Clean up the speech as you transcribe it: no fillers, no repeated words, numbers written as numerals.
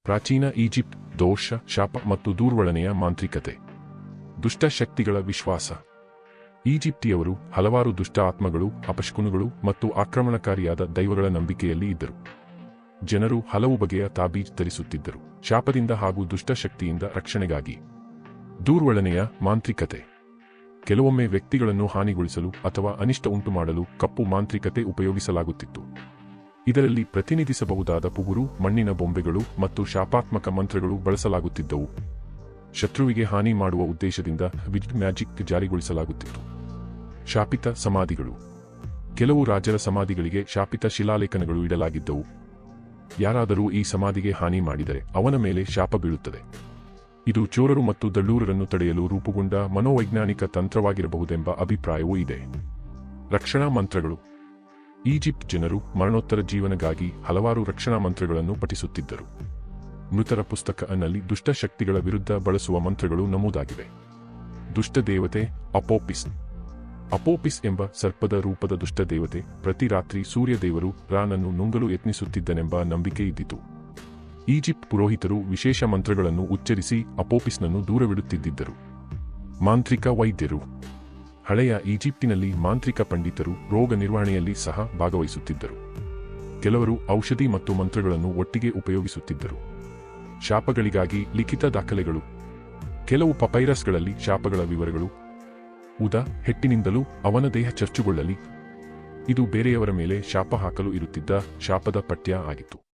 ಪ್ರಾಚೀನ ಈಜಿಪ್ಟ್ ದೋಷ, ಶಾಪ ಮತ್ತು ದೂರ್ವಳನೆಯ ಮಾಂತ್ರಿಕತೆ. ದುಷ್ಟ ಶಕ್ತಿಗಳ ವಿಶ್ವಾಸ. ಈಜಿಪ್ಟಿಯವರು ಹಲವಾರು ದುಷ್ಟ ಆತ್ಮಗಳು, ಅಪಶಕುನಗಳು ಮತ್ತು ಆಕ್ರಮಣಕಾರಿಯಾದ ದೈವಗಳ ನಂಬಿಕೆಯಲ್ಲಿ ಇದ್ದರು. ಜನರು ಹಲವು ಬಗೆಯ ತಾಬೀಜ್ ಧರಿಸುತ್ತಿದ್ದರು, ಶಾಪದಿಂದ ಹಾಗೂ ದುಷ್ಟ ಶಕ್ತಿಯಿಂದ ರಕ್ಷಣೆಗಾಗಿ. ದೂರ್ವಳನೆಯ ಮಾಂತ್ರಿಕತೆ. ಕೆಲವೊಮ್ಮೆ ವ್ಯಕ್ತಿಗಳನ್ನು ಹಾನಿಗೊಳಿಸಲು ಅಥವಾ ಅನಿಷ್ಟ ಉಂಟುಮಾಡಲು ಕಪ್ಪು ಮಾಂತ್ರಿಕತೆ ಉಪಯೋಗಿಸಲಾಗುತ್ತಿತ್ತು. ಇದರಲ್ಲಿ ಪ್ರತಿನಿಧಿಸಬಹುದಾದ ಪುಗುರು, ಮಣ್ಣಿನ ಬೊಂಬೆಗಳು ಮತ್ತು ಶಾಪಾತ್ಮಕ ಮಂತ್ರಗಳು ಬಳಸಲಾಗುತ್ತಿದ್ದವು. ಶತ್ರುವಿಗೆ ಹಾನಿ ಮಾಡುವ ಉದ್ದೇಶದಿಂದ ವಿಜ್ಡ್ ಮ್ಯಾಜಿಕ್ ಜಾರಿಗೊಳಿಸಲಾಗುತ್ತಿತ್ತು. ಶಾಪಿತ ಸಮಾಧಿಗಳು. ಕೆಲವು ರಾಜರ ಸಮಾಧಿಗಳಿಗೆ ಶಾಪಿತ ಶಿಲಾಲೇಖನಗಳು ಇಡಲಾಗಿದ್ದವು. ಯಾರಾದರೂ ಈ ಸಮಾಧಿಗೆ ಹಾನಿ ಮಾಡಿದರೆ ಅವನ ಮೇಲೆ ಶಾಪ ಬೀಳುತ್ತದೆ. ಇದು ಚೋರರು ಮತ್ತು ದಳ್ಳೂರರನ್ನು ತಡೆಯಲು ರೂಪುಗೊಂಡ ಮನೋವೈಜ್ಞಾನಿಕ ತಂತ್ರವಾಗಿರಬಹುದೆಂಬ ಅಭಿಪ್ರಾಯವೂ ಇದೆ. ರಕ್ಷಣಾ ಮಂತ್ರಗಳು. ಈಜಿಪ್ಟ್ ಜನರು ಮರಣೋತ್ತರ ಜೀವನಗಾಗಿ ಹಲವಾರು ರಕ್ಷಣಾ ಮಂತ್ರಗಳನ್ನು ಪಠಿಸುತ್ತಿದ್ದರು. ಮೃತರ ಪುಸ್ತಕನಲ್ಲಿ ದುಷ್ಟ ಶಕ್ತಿಗಳ ವಿರುದ್ಧ ಬಳಸುವ ಮಂತ್ರಗಳು ನಮೂದಾಗಿವೆ. ದುಷ್ಟ ದೇವತೆ ಅಪೋಪಿಸ್. ಅಪೋಪಿಸ್ ಎಂಬ ಸರ್ಪದ ರೂಪದ ದುಷ್ಟ ದೇವತೆ ಪ್ರತಿ ರಾತ್ರಿ ಸೂರ್ಯದೇವರು ರಾನನ್ನು ನುಂಗಲು ಯತ್ನಿಸುತ್ತಿದ್ದನೆಂಬ ನಂಬಿಕೆ ಇದ್ದಿತು. ಈಜಿಪ್ಟ್ ಪುರೋಹಿತರು ವಿಶೇಷ ಮಂತ್ರಗಳನ್ನು ಉಚ್ಚರಿಸಿ ಅಪೋಪಿಸ್ನನ್ನು ದೂರವಿಡುತ್ತಿದ್ದರು. ಮಾಂತ್ರಿಕ ವೈದ್ಯರು. ಹಳೆಯ ಈಜಿಪ್ಟಿನಲ್ಲಿ ಮಾಂತ್ರಿಕ ಪಂಡಿತರು ರೋಗ ನಿರ್ವಹಣೆಯಲ್ಲಿ ಸಹ ಭಾಗವಹಿಸುತ್ತಿದ್ದರು. ಕೆಲವರು ಔಷಧಿ ಮತ್ತು ಮಂತ್ರಗಳನ್ನು ಒಟ್ಟಿಗೆ ಉಪಯೋಗಿಸುತ್ತಿದ್ದರು. ಶಾಪಗಳಿಗಾಗಿ ಲಿಖಿತ ದಾಖಲೆಗಳು. ಕೆಲವು ಪಪೈರಸ್ಗಳಲ್ಲಿ ಶಾಪಗಳ ವಿವರಗಳು. ಹೆಟ್ಟಿನಿಂದಲೂ ಅವನ ದೇಹ ಚರ್ಚುಗೊಳ್ಳಲಿ. ಇದು ಬೇರೆಯವರ ಮೇಲೆ ಶಾಪ ಹಾಕಲು ಇರುತ್ತಿದ್ದ ಶಾಪದ ಪಠ್ಯ ಆಗಿತ್ತು.